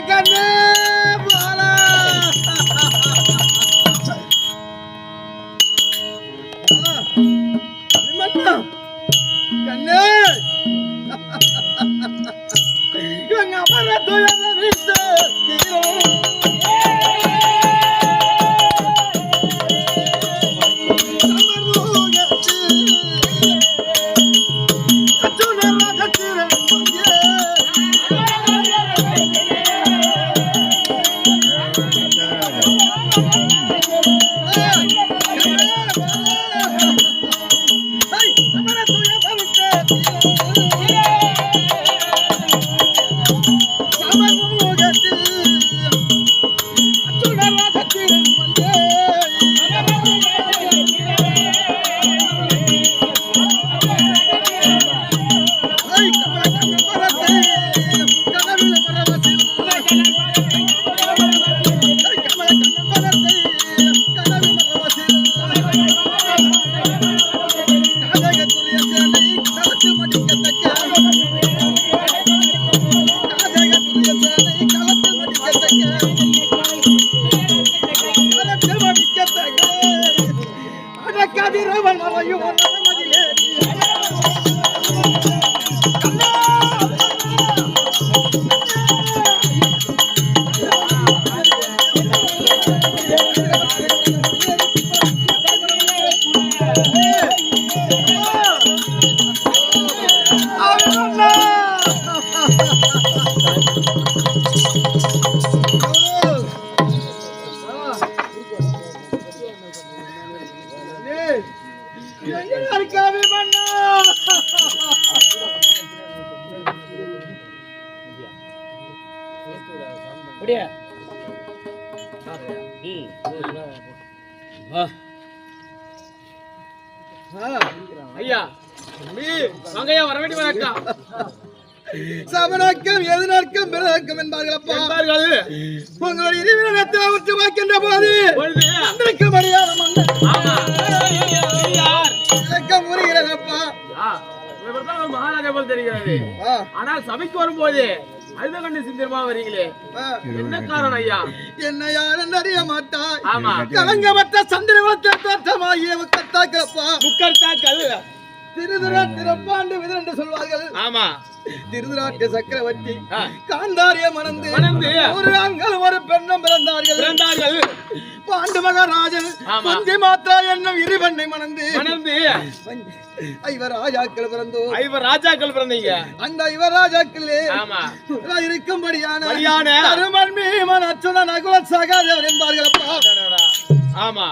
கண்ணு போல கண்ணு இவங்க அமர துயர வீட்டு ஐயா வாங்கய்யா வரவேண்டி வணக்கம். சமணக்கம் எதிர்நக்கம் பிறக்கம் என்பார்களப்பா. உங்களுடைய இருவினத்தை உற்று பார்க்கின்ற போது முறைகிறதப்பா. மகாராஜா போல் தெரிகிறது. ஆனால் சபைக்கு வரும்போது அழுத கண்டு சிந்திரமா வரீங்களே, என்ன காரணம் ஐயா? என்ன யாரும் அறிய மாட்டாய். கலங்கமற்ற சந்திரவத்தை தோற்றமாகிய முக்கத்தாக்கப்பா. முக்கத்தாக்கள் திருதராட்டிரப்பாண்டு விதர் என்று சொல்வார்கள். ஆமா, திருதராட்டிர சக்கரவர்த்தி காந்தாரிய மணந்து ஒரு ஆண்கள் ஒரு பெண்ணும் பிறந்தார்கள். பாண்டு மகாராஜன் குந்தி மாத்தா என்னும் இருவண்ணை மணந்து ஐவர் ராஜாக்கள் பிறந்தீங்க. அந்த ஐவர் ராஜாக்களே இருக்கும்படியான அருமன்மி மனச்சுன நகுல சகாதேவன் என்பார்கள் அப்பா. ஆமா,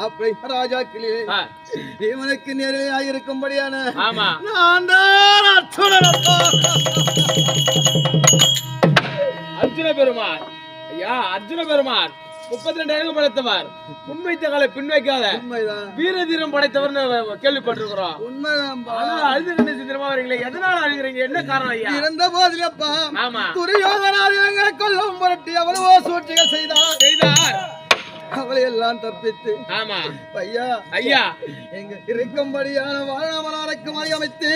அப்படி ராஜாக்களே இவனுக்கு நிறையாக இருக்கும்படியான நான் அர்ஜுன பெருமான். ஐயா, அர்ஜுன பெருமான் 32 அழகு படைத்தவர், முன்வைத்த காலை பின் வைக்காத வீர தீரம் படைத்தவர் கேள்விப்பட்டிருக்கிறோம். உண்மைதான். அழுது கண்டு சிந்திரமா வரீங்களே, எதனால அழுகிறீங்க? என்ன காரணம் ஐயா? இருந்த போதிலப்பா துரியோதனாதிகளை கொல்லும் பொருட்டு எவ்வளவோ சூழ்ச்சிகள் செய்தார். அவளை எல்லாம் தப்பித்து ஐயா எங்க இருக்கும்படியான வாழாமலாருக்கு அமைத்து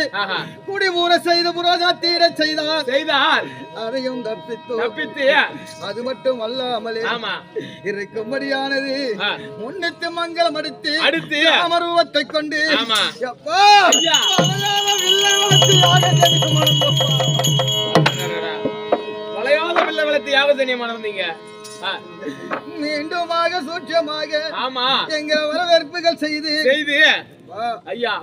குடிமூற செய்து புரோஜாத்தீர செய்தார். அதையும் தப்பித்து அது மட்டும் அல்லாமலே இருக்கும்படியானது முன்னிட்டு மங்களம் அடுத்து அமருவத்தை கொண்டு வளையாத வில்ல வளர்த்து யாவதனியம் மணந்தீங்க. மீண்டுமாக சூட்சமாக எங்க வரவேற்புகள் செய்து ஐயா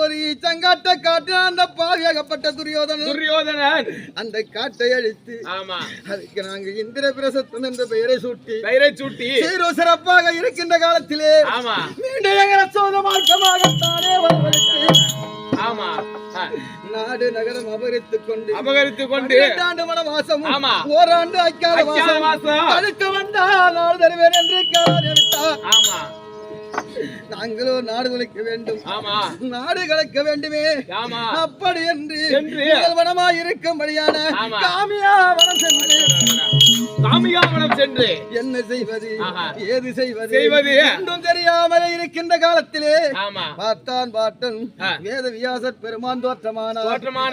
ஒரு சங்காட்ட காட்டு அந்த பாவியாகப்பட்ட துரியோதனன் அந்த காட்டை அழித்து அதுக்கு நாங்க இந்திர பிரசத்தன் என்ற பெயரை சூட்டி சிறப்பாக இருக்கின்ற காலத்திலே மீண்டும் எங்க சோத மார்க்கமாகத்தானே வரவழைத்து நாடு நகரம் அபகரித்துக் கொண்டு 2 ஆண்டு வனவாசமும் ஓராண்டு அக்கால வாசம் அடுத்து வந்தால் நாள் தருவேன் என்று அறிவித்தார். நாங்களோ நாடு கலைக்க வேண்டும், நாடு கலைக்க வேண்டுமே. அப்படி என்று வனமாய் இருக்கும்படியான காமியா வனம் சென்று காமிகாவனம் சென்று என்ன செய்வது ஆஹா. ஏது செய்வது செய்வது ஒன்றும் தெரியாமலே இருக்கின்ற காலத்திலே ஆமா பார்த்தான் பாட்டன் வேத வியாசர் பெருமான் தோற்றமானார்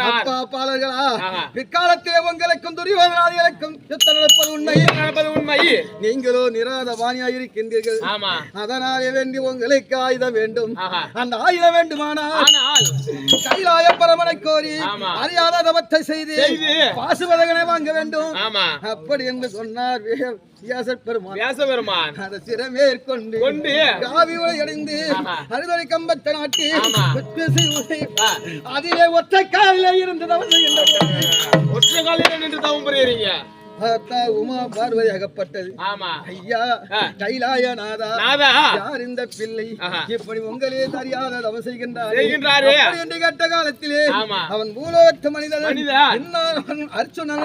அப்பா பாலர்களா ஆஹா. பிற்காலத்திலே உங்களுக்கும் துரியோதனாதிகளுக்கும் யுத்தம் நடப்பது உண்மை நடப்பது உண்மை. நீங்களோ நிராதபாணியாய் இருக்கின்றீர்கள் ஆமா அதனாலே வேண்டி உங்களுக்கு ஆயுதம் வேண்டும் ஆஹா. அந்த ஆயுதம் வேண்டுமானால் ஆனால் கைலாய பரமனை கோரி ஆமா. அறியாத தவத்தை செய்து பாசுபதகனை வாங்க வேண்டும் ஆமா அப்படி என்று சொன்னார் வியாசர் பெருமான். வியாசபெருமான் அதை சிறமேற்கொண்டு கொண்டு காவி உலை அடைந்து ஆமா. அறுதலை கம்பத்தை நாட்டி ஆமா. குத்பேசை உலை அதிலே ஒற்றை காலிலே இருந்து தவம் செய்கின்ற ஒற்றை காலில் நின்று தவம் புரியுறீங்க. பார்த்தா உமா பார்வதி அகப்பட்டது. ஆமா ஐயா கைலாய நாதா நாதா யார் இந்த பிள்ளை ஆஹா. இப்படி உங்களே தெரியாத தவம் செய்கின்றாரே செய்கின்றாரே. அப்படி என்று கேட்ட காலத்திலே ஆமா. அவன் பூலோகத்து மனிதன் மனிதன். இன்னான் அர்ச்சுனன்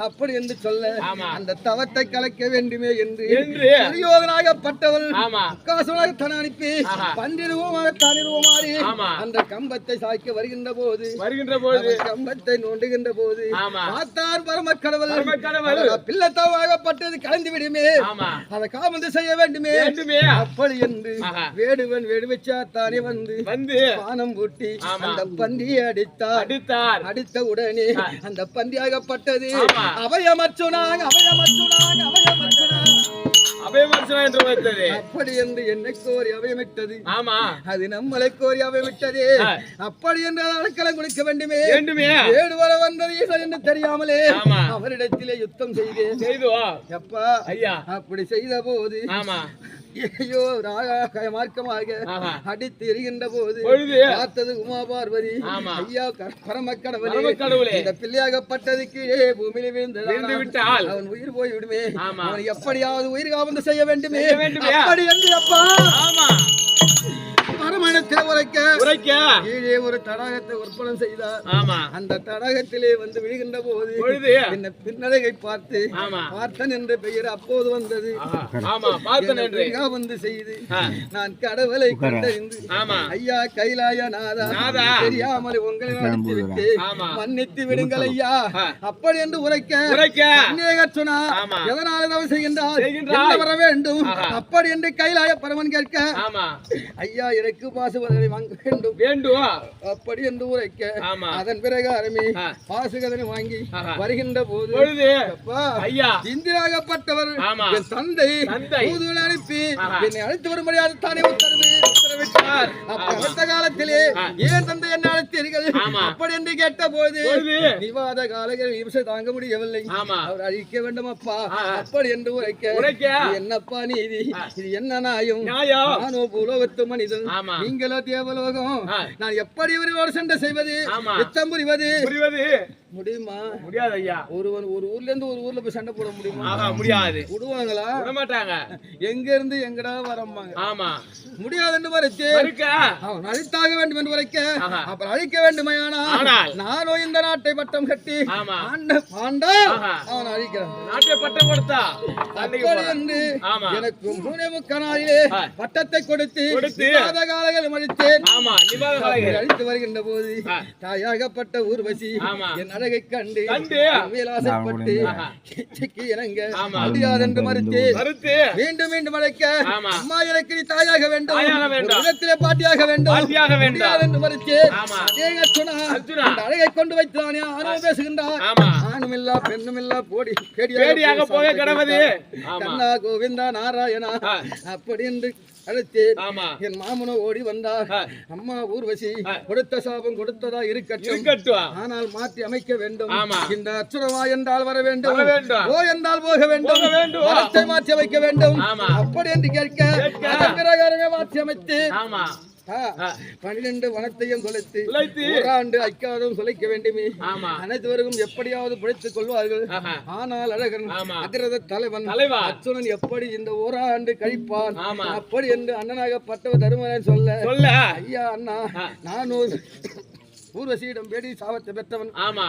அப்படி என்று சொல்ல ஆமா. அந்த தவத்தை கலைக்க வேண்டுமே என்று என்று துரியோதனாகப்பட்டவள் ஆமா காசுவனாக தன் அனுப்பி ஆஹா. பன்றிருவமாக தானிருவமாறி ஆமா. அந்த கம்பத்தை சாய்க்க வருகின்ற போது வருகின்ற போது அவன் கம்பத்தை நோண்டுகின்ற போது ஆமா. பார்த்தான் பரமக்கடவுள் பரமக்கடவுள். பிள்ளைத்தாவாகப்பட்டது கலந்து விடுமே ஆமா. அதை காமந்து செய்ய வேண்டுமே வேண்டுமே. அப்படி என்று ஆஹா. வேடுவன் வேடுவச்சா தானே வந்து வந்து பானம் பூட்டி ஆமா. அந்த பந்தியை அடித்தார். அடித்தார். அடித்த உடனே அந்த பந்தியாகப்பட்டது ஆமா. அபயமற்றுனாங்க அபயமற்றுனாங்க அபயமற்றுனாங்க அபயமர்சனம் என்று வைத்தது. அப்படி என்று என்னை கோரி அபயமிட்டது. ஆமா அது நம்மளை கோரி அபயமிட்டது. அப்படி என்று அடைக்கலம் கொடுக்க வேண்டுமே. வேண்டுமே. வேடுவர வந்தது ஈசன் என்று தெரியாமலே ஆமா. அவரிடத்திலே யுத்தம் செய்தேன். செய்துவா எப்பா ஐயா. அப்படி செய்த போது ஆமா ஐயோ மார்க்கமாக ஆஹா. அடித்து எரிகின்ற போது பொழுது பார்த்தது உமா பார்வதி. ஆமா. ஐயா பரமக்கடவுளே பரமக்கடவுளே. இந்த பிள்ளையாகப்பட்டது கீழே பூமியில விழுந்து விட்டால் அவன் உயிர் போய் விடுமே. ஆமா. அவன் எப்படியாவது உயிர் காவந்து செய்ய வேண்டுமே. செய்ய வேண்டுமே. அப்படி என்று அப்பா ஆமா மறுமணத்தில் உரைக்க கீழே ஒரு தடாகத்தை ஒப்பனம் செய்தார். ஆமா அந்த தடாகத்திலே வந்து விழுகின்ற போது பொழுது என்ன பின்னடையை பார்த்து ஆமா பார்த்தன் என்ற பெயர் அப்போது வந்தது. ஆமா பார்த்தன் என்று வந்து செய்து நான் கடவுளை கண்டறிந்து ஆமா ஐயா கைலாய நாதா நாதா. தெரியாமல் உங்களை அடித்து விட்டு ஆமா. மன்னித்து விடுங்கள் ஐயா. அப்படி என்று உரைக்க சொன்னா ஆமா. எதனால தவறு செய்கின்றார் செய்கின்றாய். என்ன வர வேண்டும். அப்படி என்று கைலாய பரமன் கேட்க ஆமா ஐயா எனக்கு பாசுபதனை வாங்க வேண்டும் வேண்டும் அப்படி என்று உரைக்க ஆமா. அதன் பிரகாரமே பாசுகதனை வாங்கி வருகின்ற போது பொழுது அப்பா ஐயா இந்திராகப்பட்டவர் ஆமா. என் தந்தை தந்தை தூதுவனை அனுப்பி ஆஹா. என்னை அழைத்து வரும்படியாக தானே உத்தரவிட்டார். அப்ப அடுத்த காலத்திலே ஏன் தந்தை என்ன அழைத்தீர்கள் ஆமா. அப்படி என்று கேட்ட போது பொழுது நிவாத காலங்கள் இம்சை தாங்க முடியவில்லை. ஆமா. அவர் அழிக்க வேண்டும் அப்பா அப்படி என்று உரைக்க இது என்னப்பா நீதி இது என்ன நாயும் நியாயம். நானோ பூலோகத்து மனிதன் ஆமா. நீங்களோ தேவலோகம் நான் எப்படி இவரோடு சண்டை செய்வது ஆமா. யுத்தம் புரிவது முடியுமா முடியாது ஐயா. ஒரு ஊர்ல இருந்து ஒரு ஊர்ல போய் சண்டை போட முடியுமா? ஆமா முடியாது. விடுவாங்களா? விட மாட்டாங்க. எங்க இருந்து எங்கடா வரம்பாங்க. ஆமா முடியாதுன்னு வரைச்சு அவன் அழித்தாக வேண்டும் என்று வரைக்க அப்புறம் அழிக்க வேண்டுமையானால் நானோ இந்த நாட்டை பட்டம் கட்டி ஆண்டா அவன் அழிக்கிறான். நாட்டை பட்டம் கொடுத்தா என்று எனக்கு 3.25 நாளிலே பட்டத்தை கொடுத்து காலங்கள் அழித்தேன். அழித்து வருகின்ற போது தாயாகப்பட்ட ஊர்வசி என் அழகை கண்டு ஆசைப்பட்டு இணங்க முடியாது என்று மறுத்து மீண்டும் மீண்டும் அழைக்க அம்மா எனக்கு நீ தாயாக வேண்டும் இடத்திலே பாட்டியாக வேண்டும் முடியாது என்று மறுத்து அழகை கொண்டு வைத்தானே ஆணும் பேசுகின்றார். ஆணும் இல்லா பெண்ணும் இல்லா போடி கேடியாக போக கடவுது கண்ணா கோவிந்தா நாராயணா அப்படி என்று அழைத்தேன். என் மாமனோ ஓடி வந்தார். அம்மா ஊர்வசி கொடுத்த சாபம் கொடுத்ததா இருக்கட்டும் ஆனால் மாற்றி அமைக்க வேண்டும். இந்த அச்சுரவா என்றால் வர வேண்டும் ஓ என்றால் போக வேண்டும் வரத்தை மாற்றி அமைக்க வேண்டும் அப்படி என்று கேட்க பிரகாரமே மாற்றி அமைத்து 12 வனத்தையும் தொலைத்து ஓராண்டு ஐக்காதும் தொலைக்க வேண்டுமே. அனைத்துவரும் எப்படியாவது பிழைத்துக் கொள்வார்கள். ஆனால் அழகன் அகிரத தலைவன் அச்சுனன் எப்படி இந்த ஓராண்டு கழிப்பான் அப்படி என்று அண்ணனாகப்பட்டவர் தருமன் சொல்ல ஐயா அண்ணா நானும் ஊர்வசியிடம் வேடி சாபத்தை பெற்றவன்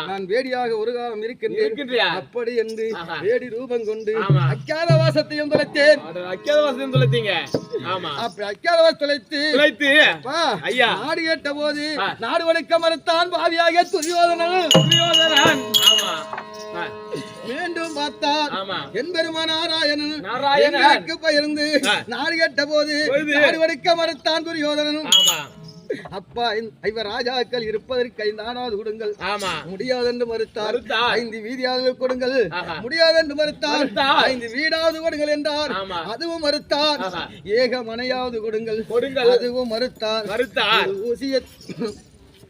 நான் வேடியாக ஒரு காலம் இருக்கின்றேன் அப்படி என்று வேடி ரூபம் கொண்டு அக்காத வாசத்தையும் தொலைத்தேன். தொலைத்து நாடு கேட்ட போது நாடு வணக்க மறுத்தான் பாவியாக துரியோதனன் மீண்டும் பார்த்தார் ஆமா என் பெருமான் நாராயணன் நாராயணன் பயிர்ந்து நாடு கேட்ட போது நாடு வடுக்க மறுத்தான் துரியோதனன் ஆமா அப்பா இவர் ராஜாக்கள் இருப்பதற்கு 5 ஆனாவது கொடுங்கள் ஆமா முடியாதென்று மறுத்தார் 5 வீதியாவது கொடுங்கள் ஆஹா. முடியாதென்று மறுத்தார் 5 வீடாவது கொடுங்கள் என்றார் ஆமா. அதுவும் மறுத்தார் ஆஹா. ஏக மனையாவது கொடுங்கள் அதுவும் மறுத்தார் ஊசிய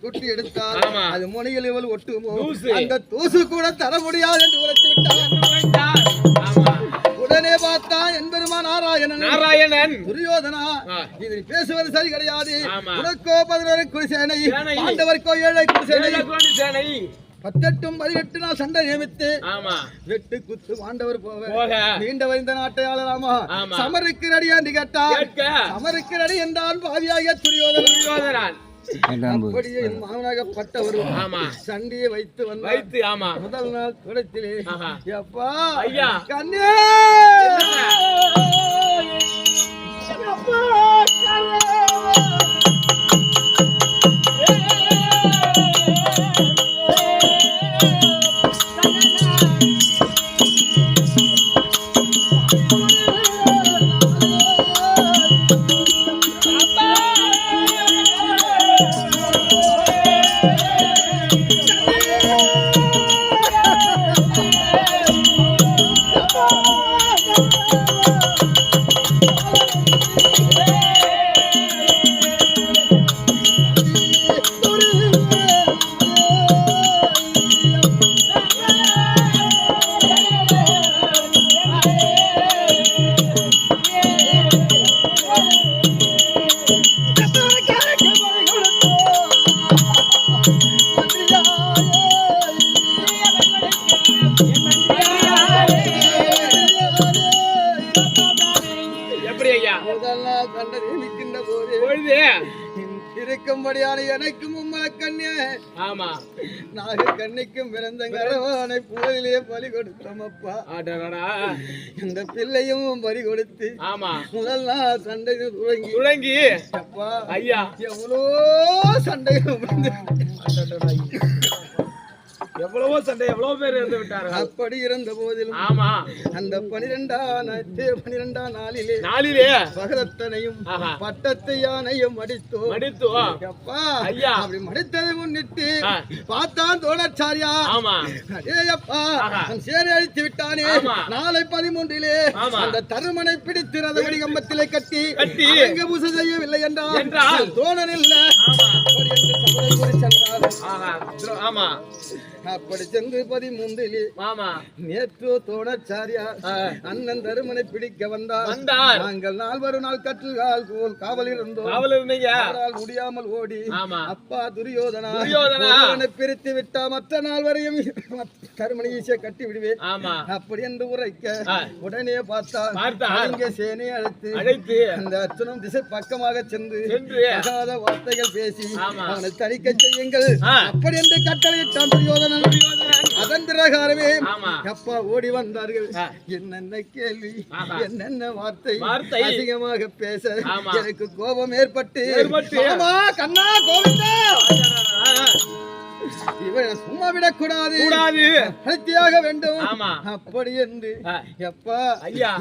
குட்டி எடுத்தார் ஆமா. அது முனையில் இவள் ஒட்டுமோ தூசு. அந்த தூசு கூட தர முடியாது என்று உரைத்து விட்டார் ஆமா உடனே பார்த்தான் என் பெருமான் நாராயணன் துரியோதனா இது பேசுவது சரி கிடையாது ஆமா. உனக்கோ 11 குடிசேனை பாண்டவர்க்கோ 7 குடிசேனை 18 18 நாள் சண்டை நியமித்து வெட்டு குத்து மாண்டவர் போக நீண்டவர் இந்த நாட்டை ஆளலாமா சமருக்கு ரெடி என்று கேட்டார் சமருக்கு ரெடி என்றால் பாவியாக துரியோதனன் அப்படியே என் மாமனாகப்பட்டவர் சண்டையை வைத்து வந்தார் முதல் நாள் தொடத்திலே அப்பா கண்ணே இருக்கும்படியான எனக்கும் உம்மா கண்ணே நாக கண்ணிக்கும் பிறந்த கரவானை புகழிலே பலி கொடுத்தோம் அப்பா இந்த பிள்ளையும் பலி கொடுத்து முதல் நாள் சண்டை துவங்கி அப்பா ஐயா எவ்வளோ சண்டையும் எவ்வளவோ சண்டை எவ்வளவு பேர் இருந்து விட்டார்கள் அப்படி இருந்த போதிலும் அந்த 12ஆம் நாளிலே பகரத்தனையும் பட்டத்து யானையும் மடித்தோ அப்பா அப்படி மடித்ததை முன்னிட்டு பார்த்தான் தோணாச்சாரியா அப்பா சேனை அழித்து விட்டானே நாளை 13 அந்த தருமனை பிடித்து ரத வடிகம்பத்திலே கட்டி எங்க பூசை செய்யவில்லை என்றால் தோணன் இல்ல அப்படி சென்று 13 நேற்று தோணாச்சாரியா அண்ணன் தருமனை பிடிக்க வந்தார் நாங்கள் 4 நாள் கற்றுகால் போல் காவல் இருந்தோம் முடியாமல் ஓடி அப்பா துரியோதனா பிரித்து விட்டா மற்ற நாள் வரையும் தருமனை ஈஸியா கட்டி விடுவேன் அப்படி என்று உரைக்க உடனே பார்த்தா இங்கே சேனை அழைத்து அந்த அர்ச்சனம் திசை பக்கமாக சென்று வார்த்தைகள் பேசி அவனை தணிக்க செய்யுங்கள் அப்படி என்று கட்டளையிட்டான் துரியோதனன் அதன் பிரகாரமே அப்பா ஓடி வந்தார்கள் என்னென்ன கேள்வி என்னென்ன வார்த்தை அதிகமாக பேச எனக்கு கோபம் ஏற்பட்டு கண்ணா கோவிந்தா இவன் சும்மா விடக்கூடாது அழுத்தியாக வேண்டும் அப்படி என்று எப்பா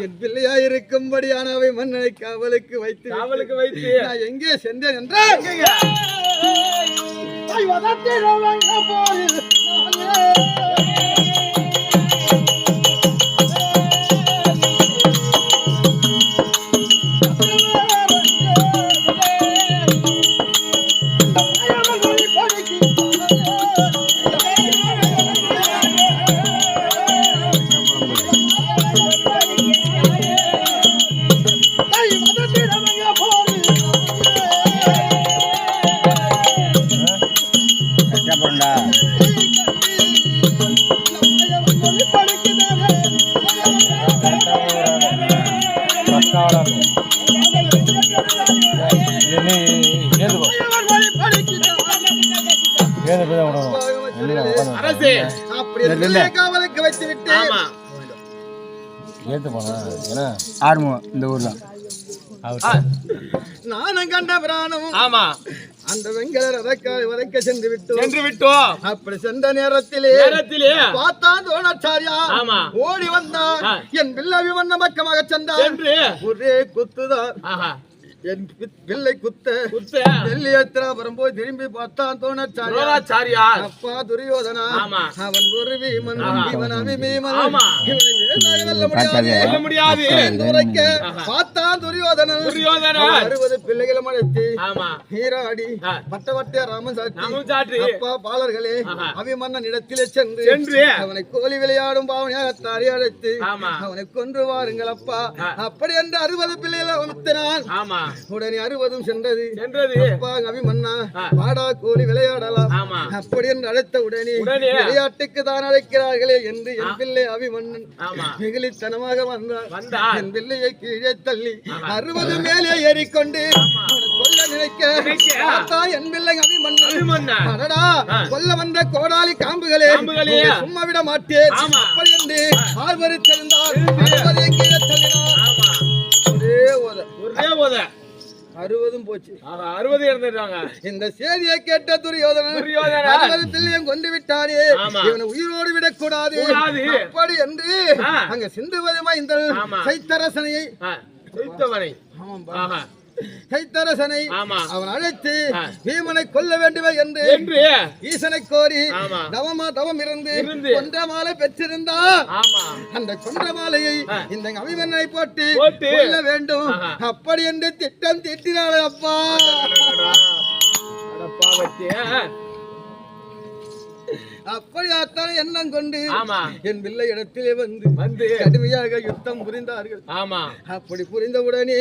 என் பிள்ளையா இருக்கும்படியான அவை மன்னனை காவலுக்கு வைத்து நான் எங்கே சென்றேன் என்றால் காவலுக்கு வைத்து விட்டு ஏத்து போனா ஆடுமோ இந்த ஊர்ல நானும் கண்ட பிராணம் ஆமா அந்த வெங்கல வதைக்க சென்று விட்டோம் அப்படி சென்ற நேரத்திலே பார்த்தான் துரோணாச்சாரியா ஆமா ஓடி வந்தான் என் வில்லவி வண்ண பக்கமாக சென்றான் ஒரே குத்துதான் என் பிள்ளை குத்த நெல்லியத்திராபுரம் போய் திரும்பி பார்த்தான் துரோணாச்சாரியா அப்பா துரியோதனா அவன் ஒரு வீமன் இவன் அபிமீமன் இவனை வெல்ல முடியாது பார்த்தான் துரியோதனன் 60 பிள்ளைகளும் அழைத்து நீராடி பட்டவட்டிய ராமன் சாட்சி அப்பா பாலர்களே அபிமன்னன் இடத்திலே சென்று அவனை கோழி விளையாடும் பாவனையாக அழைத்து அவனை கொன்று வாருங்கள் அப்பா அப்படி என்று 60 பிள்ளைகளை அனுப்பினான் உடனே 60 சென்றது அப்பா அபிமன்னா வாடா கோழி விளையாடலாம் அப்படி என்று அழைத்த உடனே விளையாட்டுக்கு தான் அழைக்கிறார்களே என்று என் பிள்ளை அபிமன்னன் வெகுளித்தனமாக வந்தான் என் பிள்ளையை கீழே தள்ளி 60 மேலே ஏறிக்கொண்டு கொல்ல நினைக்க என் பிள்ளை அபிமன்னன் அடடா கொல்ல வந்த கோடாலி காம்புகளே சும்மா விட மாட்டேன் அப்படி என்று ஆர்வரித்திருந்தார் கீழே தள்ளினார் ஒரே ஓத 60 போச்சு 60 இறந்துட்டாங்க இந்த செய்தியை கேட்ட துரியோதனன் 60 பிள்ளையும் கொண்டு விட்டாரே இவனை உயிரோடு விடக்கூடாது அப்படி என்று அங்க சிந்துவதுமா இந்த சைத்தரசனையை கைத்தரசனை அவன் அழைத்து பீமனை கொல்ல வேண்டுமே என்று ஈசனை கோரி தவம் இருந்து கொன்ற மாலை பெற்றிருந்தான் அந்த கொன்ற மாலையை இந்த அபிமன்னனை போட்டு கொல்ல வேண்டும் அப்படி என்று திட்டம் தீட்டினாளே அப்பா அப்படியாத்தான எண்ணம் கொண்டு என் பிள்ளை இடத்திலே வந்து கடுமையாக யுத்தம் புரிந்தார்கள் அப்படி புரிந்தவுடனே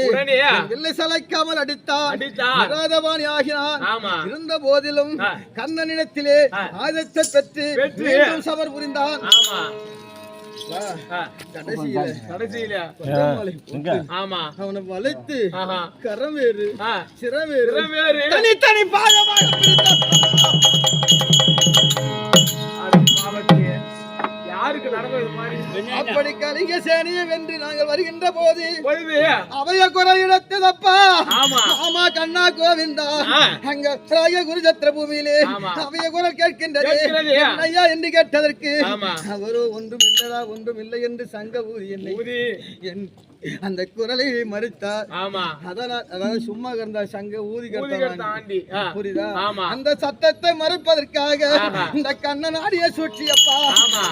பிள்ளை சளைக்காமல் அடித்தார் ஆகினான் இருந்த போதிலும் கண்ணனிடத்திலே ஆயுதத்தை பெற்று மீண்டும் சபர் புரிந்தான் அவனை வளைத்து கரவேறு சிறவேறு தனித்தனி அப்படி கலிங்க சேனையை வென்று நாங்கள் வருகின்ற போது அவைய குறையிடத்தப்பா ஆமா கண்ணா கோவிந்தா அங்க குருஜத்திர பூமியிலே அவைய குரல் கேட்கின்றது ஐயா என்று கேட்டதற்கு அவரோ ஒன்றும் இல்லை என்று சங்க ஊதி என்னை அந்த குரலை மறுத்தார் அதாவது சும்மா கிடந்த சங்க ஊதி புரியுதா அந்த சத்தத்தை மறுப்பதற்காக இந்த கண்ணன் ஆடிய சூழ்ச்சியப்பா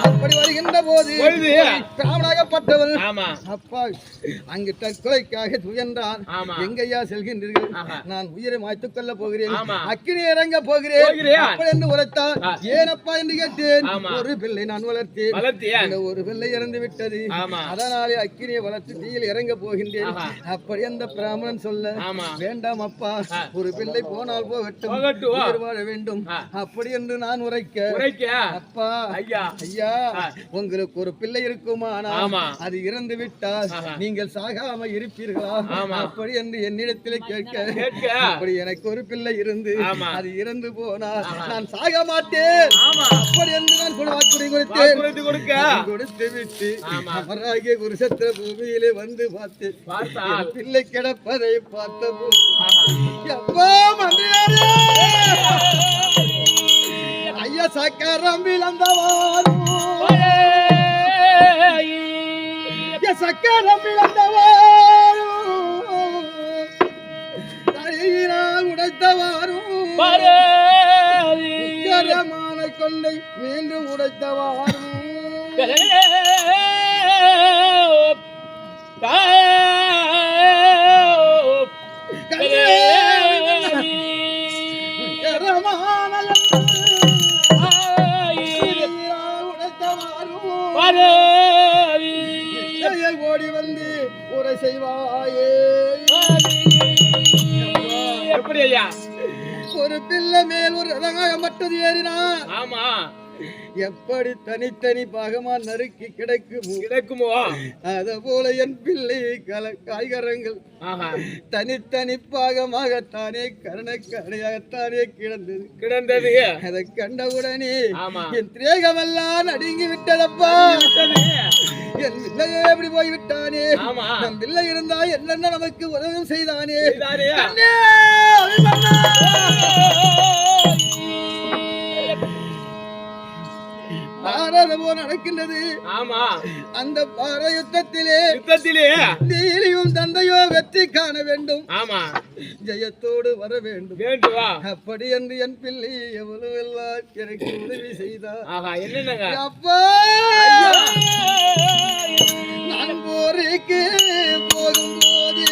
அப்படி வருகின்ற போது பிராமணாகப்பட்டவள் அப்பா அங்கு தற்கொலைக்காக துயன்றான் எங்கையா செல்கின்றீர்கள் நான் உயிரை மாய்த்துக் கொள்ள போகிறேன் அக்கினி இறங்க போகிறேன் அப்படி என்று உரைத்தார் ஏனப்பா என்று கேட்டேன் ஒரு பிள்ளை நான் வளர்த்தேன் ஒரு பிள்ளை இறந்து விட்டது அதனாலே அக்கினியை வளர்த்து இறங்க போகின்றேன் அப்படி அந்த பிராமணன் சொல்ல வேண்டாம் அப்பா ஒரு பிள்ளை போனால் போகட்டும் வாழ வேண்டும் அப்படி என்று நான் உரைக்க அப்பா ஐயா உங்களுக்கு ஒரு பிள்ளை இருக்குமானா அது இறந்து விட்டால் நீங்கள் சாகாம இருப்பீர்களா அப்படி என்று என்னிடத்தில் கேட்க அப்படி எனக்கு ஒரு பிள்ளை இருந்து அது இறந்து போனால் நான் சாக மாட்டேன் அப்படி என்று நான் வாக்குறுதி கொடுத்து விட்டு அவராகிய குருசத்திர பூமியிலே வந்து பார்த்தேன் பிள்ளை கிடப்பதை பார்த்த ஐயா சக்கரம் விளந்தவாரும் சக்கரம் விளந்தவாரும் உடைத்தவாரும் கரமான கொள்ளை மீண்டும் உடைத்தவாரும் ஓடி வந்து உரை செய்வாயே எப்படி ஐயா ஒரு பிள்ளை மேல் ஒரு ரகமட்டது ஏறினா எப்படி தனித்தனி பாகமா நறுக்கி கிடைக்குமோ அத போல என் பிள்ளை காய்கறங்கள் தனித்தனி பாகமாகத்தானே கரணக்கடையாகத்தானே கிடந்தது அதை கண்டவுடனே என் திரேகமெல்லாம் நடுங்கி விட்டதப்பா என் பிள்ளையே எப்படி போய்விட்டானே நம் பிள்ளை இருந்தா என்னென்ன நமக்கு உதவி செய்தானே அண்ணே, அபிமன்னா! பாரதமோ நடக்கின்றது. அந்த பார யுத்தத்திலே நீலியும் தந்தையோ வெற்றி காண வேண்டும். ஜெயத்தோடு வர வேண்டும். அப்படி என்று என் பிள்ளை எவ்வளவு எல்லாம் எனக்கு உதவி செய்தார். அப்பா, நான் போருக்கு போகும்போது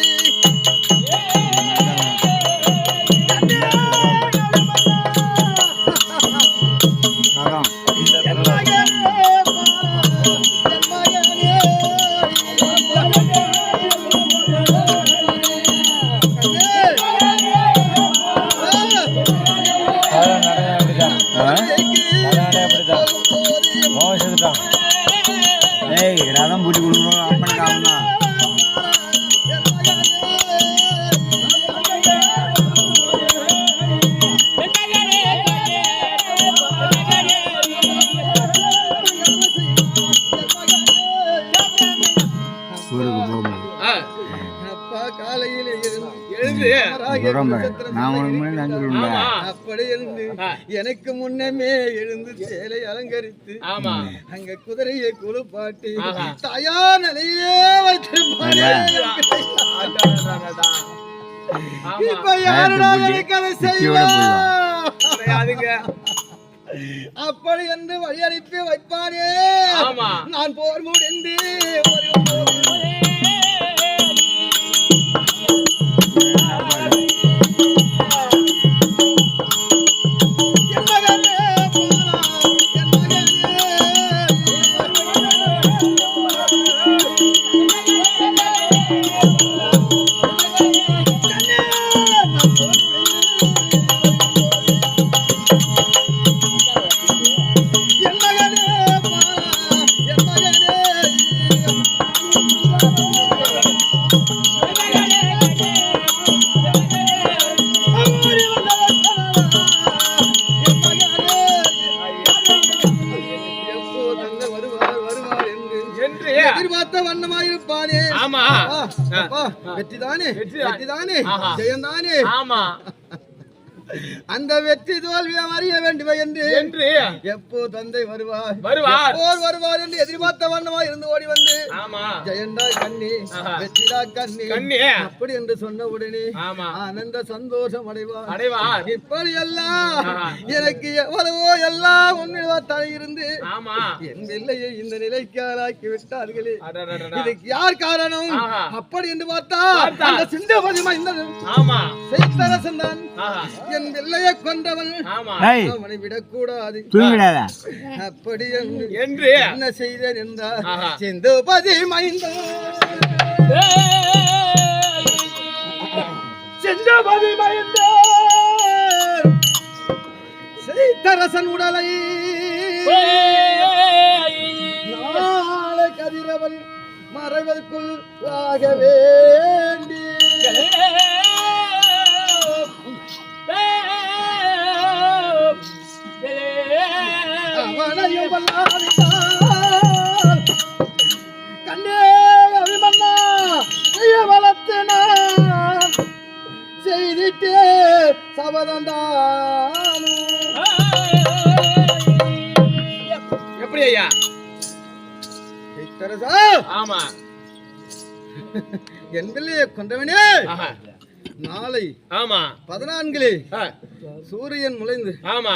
பூட்டி கொடுக்குறோம் அப்பனுக்கு ஆகுனா எனக்கு முன்னமே எழுந்து சேலை அலங்கரித்து அங்க குதிரையை குளிப்பாட்டி தயார் நிலையிலே வைத்திருப்பாங்க. இப்ப யாருடா எனக்கு அதை செய்வா? அப்படி என்று வழி அனுப்பி வைப்பானே. நான் போர் முடிந்து எதிர்பார்த்த வண்ணமாயிருப்பானே. வெற்றிதானே, வெற்றிதானே, ஜெயந்தானே. அந்த வெற்றி தோல்வியை அறிய வேண்டும் என்று எப்போ தந்தை வருவார் வருவார் என்று எதிர்பார்த்த வண்ணமா இருந்து ஓடி வந்து ஜெயண்டா கண்ணி, வெற்றிடா கண்ணி அப்படி என்று சொன்ன உடனே ஆனந்த சந்தோஷம் அடைவார். இப்படி எல்லாம் எனக்கு எவ்வளவோ எல்லாம் உண்மைதான் இருந்து என் பிள்ளையை இந்த நிலைக்கு ஆளாக்கி விட்டார்களே, இதுக்கு யார் காரணம்? அப்படி என்று பார்த்தா அந்த சிந்தபதி தான் என் பிள்ளையை கொண்டவன், அவனை விடக்கூடாது. அப்படி என்று என்ன செய்தேன் என்றார் சிந்துபதி மைந்தன். சிந்துபதி மைந்தன் செய்தரசன் உடலை நாளை கதிரவன் மறைவதற்குள் ஆக வேண்டி கண்ணே அபிமன்னா வளர்த்தினான் செய்திட்டே சபதந்தான். எப்படி ஐயா? ஆமா, என் பிள்ளையை கொண்டவனே நாளை 14 சூரியன் முளைந்து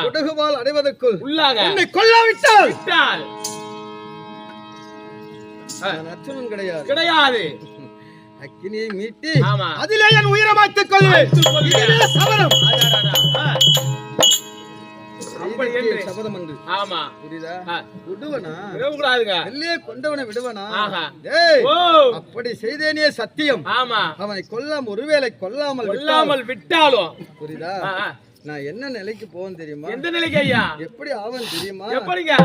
குடகுபால் அடைவதற்குள் உன்னை கொல்லாவிட்டால் அச்சனும் கிடையாது. அக்கினியை மீட்டி அதிலே என் உயிரை மாற்றிக் கொள்வேன். சபதம் என்று புரியுதா? கொண்டவனை விடுவனா? அப்படி செய்தேனே சத்தியம். அவனை கொல்லாம ஒருவேளை கொல்லாமல் விட்டாலும் புரியுதா? நான் என்ன நிலைக்கு போவேன் தெரியுமா? எந்த நிலைக்கு ஐயா? எப்படி ஆவன் தெரியுமா? எப்படிங்க?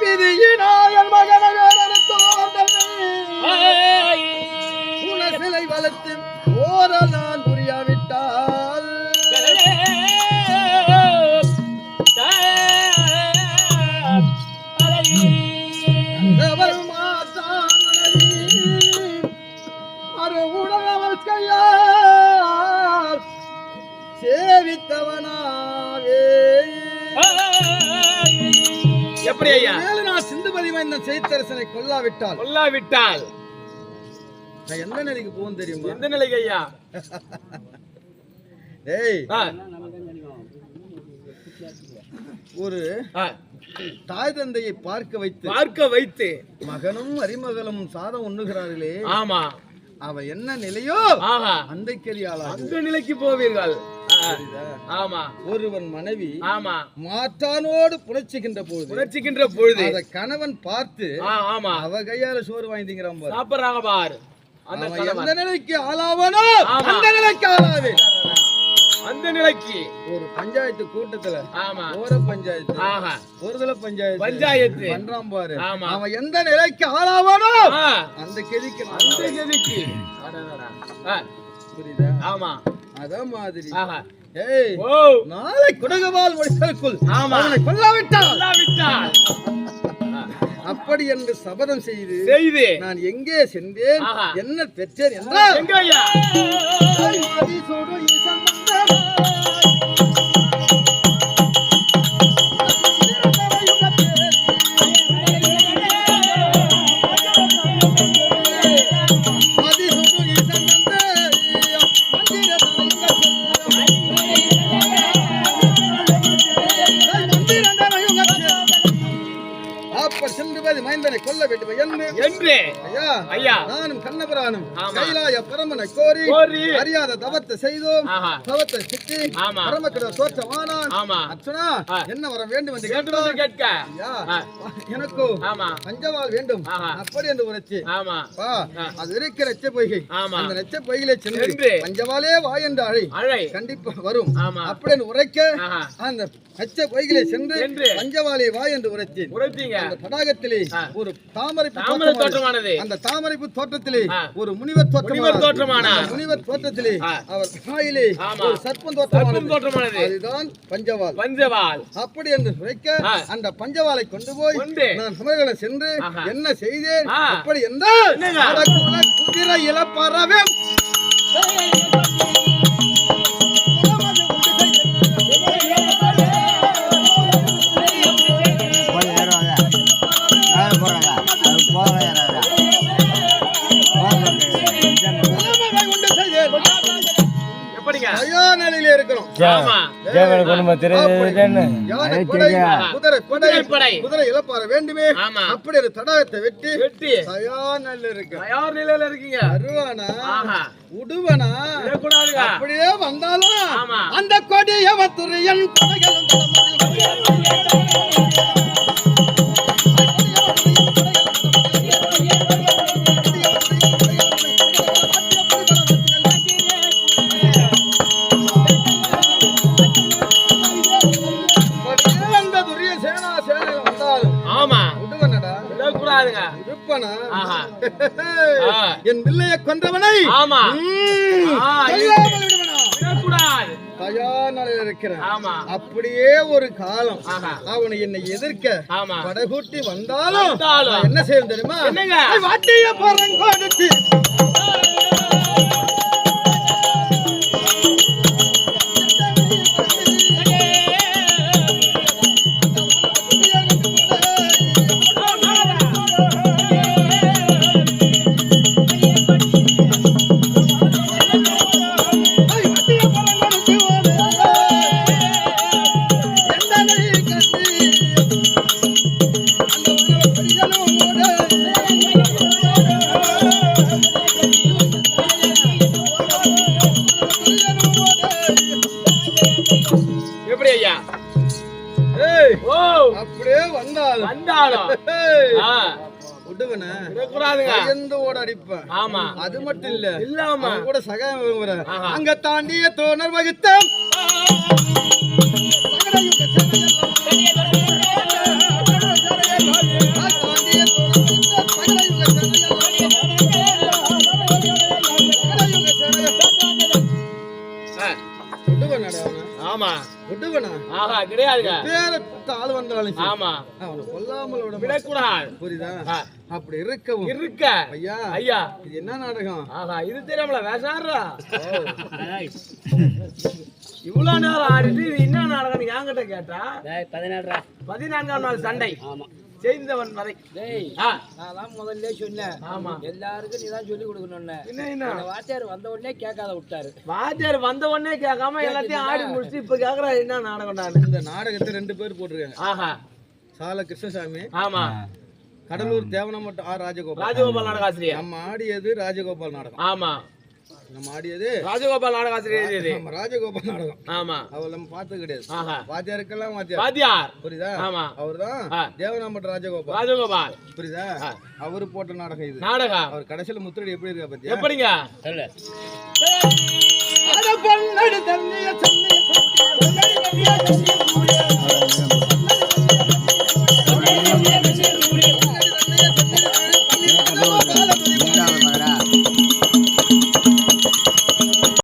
விதியினாயல் மகனை சிலை வளர்த்து ஓர நான் புரியாவிட்டு தவித்தவனாவே எப்படி ஐயா நான் சிந்துபதி மைந்தன் செய்தரசனை கொல்லாவிட்டால் நான் எந்த நிலைக்கு போகும் தெரியுமா? எந்த நிலைக்கு ஐயா? ஏய் ஒரு தாய் தந்தையை பார்க்க வைத்து மகனும் மருமகளும் சாதம் உண்ணுகிறார்களே, ஆமா, அவ என்ன நிலையோ அந்த நிலைக்கு போவீர்கள். ஆமா, ஒருவன் மனைவி ஆமா மாற்றானோடு புணர்ச்சிக்கின்ற பொழுது அத கணவன் பார்த்து ஆமா அவ கையால சோறு வாங்கிங்கிறான் பாரு, சாப்பிடுறாங்க பாரு. எந்த நிலைக்கு ஆளாவனோ அந்த நிலைக்கு ஆளாவே. அந்த நிலைக்கு ஒரு பஞ்சாயத்து கூட்டத்துல ஓர பஞ்சாயத்து ஒருதல பஞ்சாயத்து பண்றான் பாரு, அவன் எந்த நிலைக்கு ஆளாவானோ அந்த கெதிக்கு புரியுதா? ஆமா, அத மாதிரி ஏய் நாளை குடகவால் முடித்தலுக்குள் அவனை கொல்லாவிட்டால் அப்படி என்று சபதம் செய்து நான் எங்கே சென்றேன் என்ன பெற்றேன் என்றால் மைந்தனை கொல்ல வேண்டும் என்று ஐயா நானும் கண்ணபுரானும் கைலாய பரமனை கோரி அறியாத தவத்தை செய்தோம். தவத்தை சிக்கி பரமக்கிட தோற்றமானான். அர்ச்சனா என்ன வர வேண்டும் என்று கேட்க எனக்கு பஞ்சவால் வேண்டும் அப்படி என்று உரைச்சி அது இருக்கிற நெச்ச பொய்கை, அந்த நெச்ச பொய்களை சென்று பஞ்சவாலே வா என்று அழை கண்டிப்பா வரும் அப்படின்னு உரைக்க அந்த நெச்ச பொய்களை சென்று பஞ்சவாலே வா என்று உரைத்தீங்க. அந்த தடாகத்திலே ஒரு தாமரை தோற்றமானது. அந்த தாமரைப்பு தோற்றத்திலே ஒரு முனிவர் தோற்றமானார். முனிவர் தோற்றத்திலே அவர் வாயிலே ஒரு சர்ப்பம் தோற்றமானது. அதுதான் பஞ்சவால். அப்படி என்று உரைக்க அந்த பஞ்சவாலை கொண்டு போய் நான் சமர்களை சென்று என்ன செய்தேன் அப்படி என்றால் குதிரை இழப்பறவே நிலையில இருக்கிறோம். குதிரை இழப்பார வேண்டுமே அப்படி ஒரு தடாகத்தை வெட்டி தயார் நிலையில இருக்கீங்க. உடுவனா அப்படியே வந்தாலும் அந்த கொடிய வத்துரியன் என் பிள்ளையை கொன்றவனை இருக்கிறேன். அப்படியே ஒரு காலம் அவனை என்னை எதிர்க்க படகூட்டி வந்தாலும் என்ன செய்யும் தெரியுமா? வாட்டிய பரங்கோடுத்து அப்படியே வந்தாலும் அடிப்பேன். அது மட்டும் இல்ல கூட சகாயம் அங்க தாண்டிய தோணர் வகுத்த அப்படி இருக்கவும் இருக்க ஐயா ஐயா இது என்ன நாடகம்? ஆஹா இது தெரியாமல வேஷாடுறா இவ்வளவு நேரம் ஆடிட்டு இது என்ன நாடகம் என்கிட்ட கேட்டா 14ஆம் நாள் சண்டை செய்தவன் வரை நான் முதல்ல சொன்னேன். ஆமா எல்லாருக்கும் நீதான் சொல்லி கொடுக்கணும்னு. என்ன வாத்தியார் வந்த உடனே கேட்காத விட்டாரு. வாத்தியார் வந்த உடனே கேட்காம எல்லாத்தையும் ஆடி முடிச்சு இப்ப கேக்குறா என்ன நாடகம் நான் இந்த நாடகத்தை 2 பேர் போட்டிருக்காங்க. ஆஹா சால கிருஷ்ணசாமி, ஆமா கடலூர் தேவனமட்ட ஆர் ராஜகோபால். ராஜகோபால் நாடகாசிரியர். நம்ம ஆடியது ராஜகோபால் நாடகம். ஆமா நம்ம ஆடியது ராஜகோபால் நாடகாசிரியர் இது. நம்ம ராஜகோபால் நாடகம். ஆமா அவள் நம்ம பார்த்தது கிடையாது. ஆஹா வாத்தியாருக்கெல்லாம் வாத்தியார் புரியுதா? ஆமா அவர்தான் தேவனாம்பட்ட ராஜகோபால். ராஜகோபால் புரியுதா? அவரு போட்ட நாடகம் இது. நாடகம் அவர் கடைசியில முத்திரடி எப்படி இருக்கா பத்தியா? எப்படிங்க சொல்லு. அட பொன்னடி தண்ணிய சொன்னிய சொன்னிய பொன்னடி தண்ணிய சொன்னிய